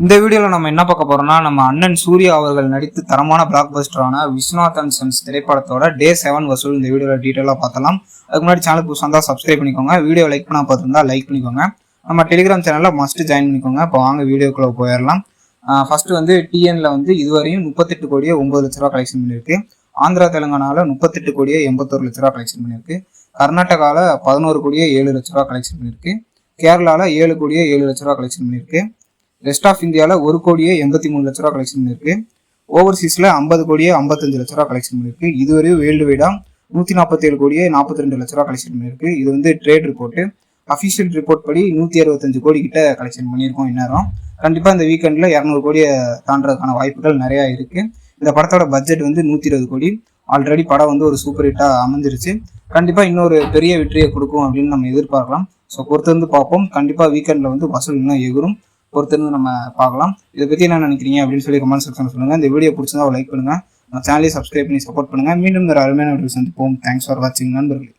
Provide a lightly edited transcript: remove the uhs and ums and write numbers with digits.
இந்த வீடியோல நம்ம என்ன பார்க்க போறோம்னா, நம்ம அண்ணன் சூர்யா அவர்கள் நடித்து தரமான பிளாக் பஸ்டரான விஸ்வநாத் அண்ட் சன்ஸ் திரைப்படத்தோட டே 7 வசூல் இந்த வீடியோல டீடைலா பார்த்தலாம். அதுக்கு முன்னாடி சேனல் புதுசா இருந்தா சப்ஸ்கிரைப் பண்ணிக்கோங்க. வீடியோ லைக் பண்ணா பார்த்திருந்தா லைக் பண்ணிக்கோங்க. நம்ம டெலிகிராம் சேனல்ல மஸ்ட் ஜாயின் பண்ணிக்கோங்க. இப்போ வாங்க வீடியோக்குள்ள போயிடலாம். ஃபர்ஸ்ட் வந்து டிஎன்ல வந்து இதுவரையும் 38 கோடியே 9 லட்ச ரூபா கலெக்ஷன் பண்ணிருக்கு. ஆந்திரா தெலுங்கானால 38 கோடியே 81 லட்ச ரூபா கலெக்ஷன் பண்ணிருக்கு. கர்நாடகால 11 கோடியே 7 லட்ச ரூபா கலெக்ஷன் பண்ணிருக்கு. கேரளால 7 கோடியே 7 லட்ச ரூபா கலெக்ஷன் பண்ணிருக்கு. ரெஸ்ட் ஆஃப் இந்தியாவில் 1 கோடியே 83 லட்ச ரூபா கலெக்ஷன் பண்ணிருக்கு. ஓவர்சீஸில் 50 கோடியே 55 லட்ச ரூபா கலெக்ஷன் பண்ணிருக்கு. இதுவரையும் வேர்ல்டு வைடா 147 கோடியே 42 லட்ச ரூபா கலெக்ஷன் பண்ணிருக்கு. இது வந்து ட்ரேட் ரிப்போர்ட்டு. அஃபிஷியல் ரிப்போர்ட் படி 165 கோடி கிட்ட கலெக்ஷன் பண்ணியிருக்கோம். இந்நேரம் கண்டிப்பாக இந்த வீக்கெண்டில் 200 கோடியை தாண்டதுக்கான வாய்ப்புகள் நிறையா இருக்குது. இந்த படத்தோட பட்ஜெட் வந்து 120 கோடி. ஆல்ரெடி படம் வந்து ஒரு சூப்பர் ஹிட்டாக அமைஞ்சிருச்சு. கண்டிப்பாக இன்னொரு பெரிய வெற்றியை கொடுக்கும் அப்படின்னு நம்ம எதிர்பார்க்கலாம். ஸோ பொறுத்திருந்து பார்ப்போம். கண்டிப்பாக வீக்கெண்டில் வந்து வசூல் இன்னும் எகுரும். பொறுத்திருந்து நம்ம பார்க்கலாம். இதை பற்றி என்ன நினைக்கிறீங்க அப்படின்னு சொல்லி கமெண்ட் செக்ஷன் சொல்லுங்கள். இந்த வீடியோ பிடிச்சிருந்தா லைக் பண்ணுங்கள். நம்ம சேனலையும் சப்ஸ்கிரைப் பண்ணி சப்போர்ட் பண்ணுங்கள். மீண்டும் ஒரு அருமையான வீடியோ சந்திப்போம். தேங்க்ஸ் ஃபார் வாட்சிங் நண்பர்களே.